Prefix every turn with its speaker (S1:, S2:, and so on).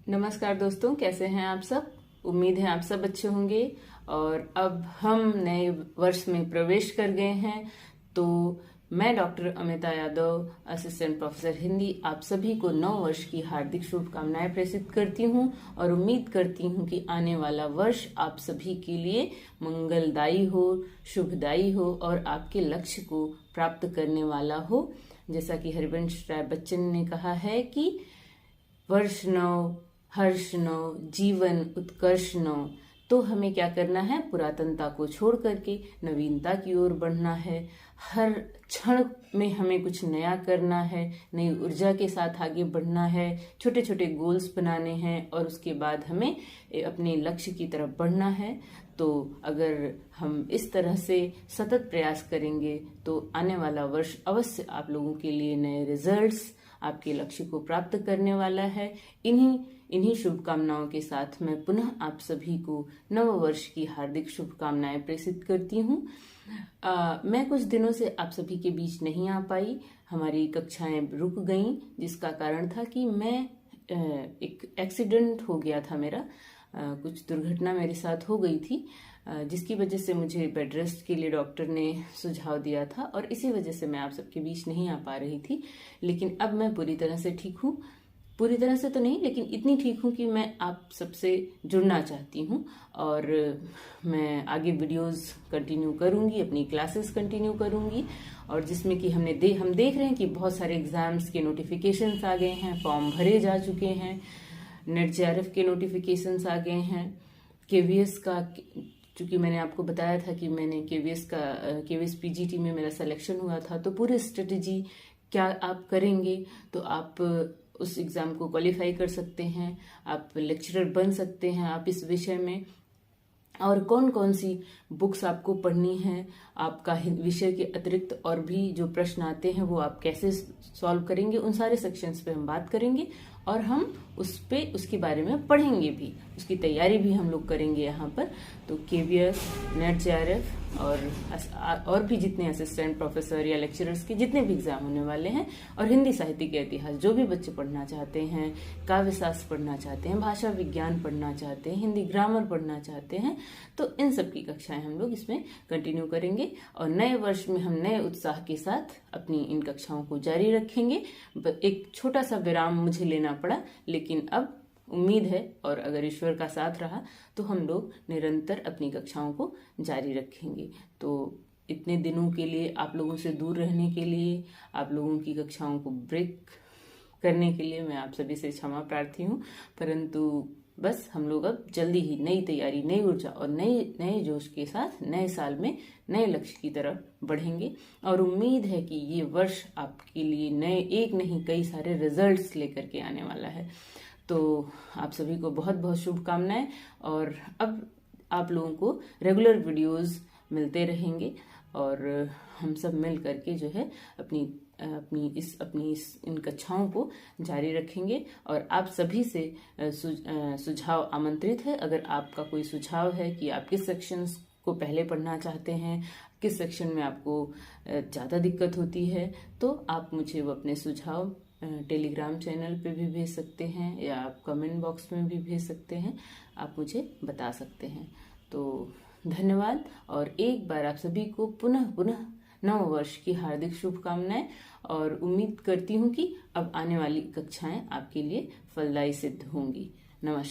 S1: नमस्कार दोस्तों, कैसे हैं आप सब। उम्मीद है आप सब अच्छे होंगे। और अब हम नए वर्ष में प्रवेश कर गए हैं। तो मैं doctor Amita Yadav, assistant professor Hindi, आप सभी को नव वर्ष की हार्दिक शुभकामनाएं प्रेषित करती हूं और उम्मीद करती हूं कि आने वाला वर्ष आप सभी के लिए मंगलदायी हो, शुभदायी हो और आपके लक्ष्य को प्राप्त करने वाला हो। जैसा कि हरिवंश राय बच्चन ने कहा है कि वर्ष नव, हर्ष नव, जीवन उत्कर्ष नव। तो हमें क्या करना है, पुरातनता को छोड़ करके नवीनता की ओर बढ़ना है। हर क्षण में हमें कुछ नया करना है, नई ऊर्जा के साथ आगे बढ़ना है, छोटे छोटे गोल्स बनाने हैं और उसके बाद हमें अपने लक्ष्य की तरफ बढ़ना है। तो अगर हम इस तरह से सतत प्रयास करेंगे तो आने वाला वर्ष अवश्य आप लोगों के लिए नए रिजल्ट्स, आपके लक्ष्य को प्राप्त करने वाला है। इन्हीं शुभकामनाओं के साथ मैं पुनः आप सभी को नव वर्ष की हार्दिक शुभकामनाएं प्रेषित करती हूँ। मैं कुछ दिनों से आप सभी के बीच नहीं आ पाई, हमारी कक्षाएं रुक गईं, जिसका कारण था कि मैं एक एक्सीडेंट हो गया था मेरा। कुछ दुर्घटना मेरे साथ हो गई थी, जिसकी वजह से मुझे बेड रेस्ट के लिए डॉक्टर ने सुझाव दिया था और इसी वजह से मैं आप सबके बीच नहीं आ पा रही थी। लेकिन अब मैं पूरी तरह से ठीक हूँ। पूरी तरह से तो नहीं, लेकिन इतनी ठीक हूँ कि मैं आप सबसे जुड़ना चाहती हूँ और मैं आगे वीडियोस कंटिन्यू करूँगी, अपनी क्लासेस कंटिन्यू करूँगी। और जिसमें कि हम देख रहे हैं कि बहुत सारे एग्जाम्स के नोटिफिकेशंस आ गए हैं, फॉर्म भरे जा चुके हैं, नेट जेआरएफ के नोटिफिकेशंस आ गए हैं, केवीएस का, चूंकि मैंने आपको बताया था कि मैंने केवीएस पीजीटी में मेरा सिलेक्शन हुआ था। तो पूरी स्ट्रेटेजी क्या आप करेंगे तो आप उस एग्जाम को क्वालिफाई कर सकते हैं, आप लेक्चरर बन सकते हैं आप इस विषय में। और कौन कौन सी बुक्स आपको पढ़नी है, आपका विषय के अतिरिक्त और भी जो प्रश्न आते हैं वो आप कैसे सॉल्व करेंगे, उन सारे सेक्शंस पे हम बात करेंगे और हम उसके बारे में पढ़ेंगे भी, उसकी तैयारी भी हम लोग करेंगे यहाँ पर। तो केवीएस, नेट जेआरएफ और भी जितने असिस्टेंट प्रोफेसर या लेक्चरर्स के जितने भी एग्जाम होने वाले हैं, और हिंदी साहित्य के इतिहास जो भी बच्चे पढ़ना चाहते हैं, काव्य शास्त्र पढ़ना चाहते हैं, भाषा विज्ञान पढ़ना चाहते हैं, हिंदी ग्रामर पढ़ना चाहते हैं, तो इन सब की कक्षाएं हम लोग इसमें कंटिन्यू करेंगे। और नए वर्ष में हम नए उत्साह के साथ अपनी इन कक्षाओं को जारी रखेंगे। एक छोटा सा विराम मुझे लेना पड़ा, लेकिन अब उम्मीद है और अगर ईश्वर का साथ रहा तो हम लोग निरंतर अपनी कक्षाओं को जारी रखेंगे। तो इतने दिनों के लिए आप लोगों से दूर रहने के लिए, आप लोगों की कक्षाओं को ब्रेक करने के लिए मैं आप सभी से क्षमा प्रार्थी हूँ। परंतु बस हम लोग अब जल्दी ही नई तैयारी, नई ऊर्जा और नए जोश के साथ नए साल में नए लक्ष्य की तरफ बढ़ेंगे। और उम्मीद है कि ये वर्ष आपके लिए नए एक नहीं कई सारे रिजल्ट्स लेकर के आने वाला है। तो आप सभी को बहुत बहुत शुभकामनाएं। और अब आप लोगों को रेगुलर वीडियोस मिलते रहेंगे और हम सब मिल करके जो है अपनी इन कक्षाओं को जारी रखेंगे। और आप सभी से सुझाव आमंत्रित है। अगर आपका कोई सुझाव है कि आप किस सेक्शंस को पहले पढ़ना चाहते हैं, किस सेक्शन में आपको ज़्यादा दिक्कत होती है, तो आप मुझे वो अपने सुझाव टेलीग्राम चैनल पे भी भेज सकते हैं या आप कमेंट बॉक्स में भी भेज सकते हैं, आप मुझे बता सकते हैं। तो धन्यवाद और एक बार आप सभी को पुनः नव वर्ष की हार्दिक शुभकामनाएं। और उम्मीद करती हूँ कि अब आने वाली कक्षाएं आपके लिए फलदायी सिद्ध होंगी। नमस्कार।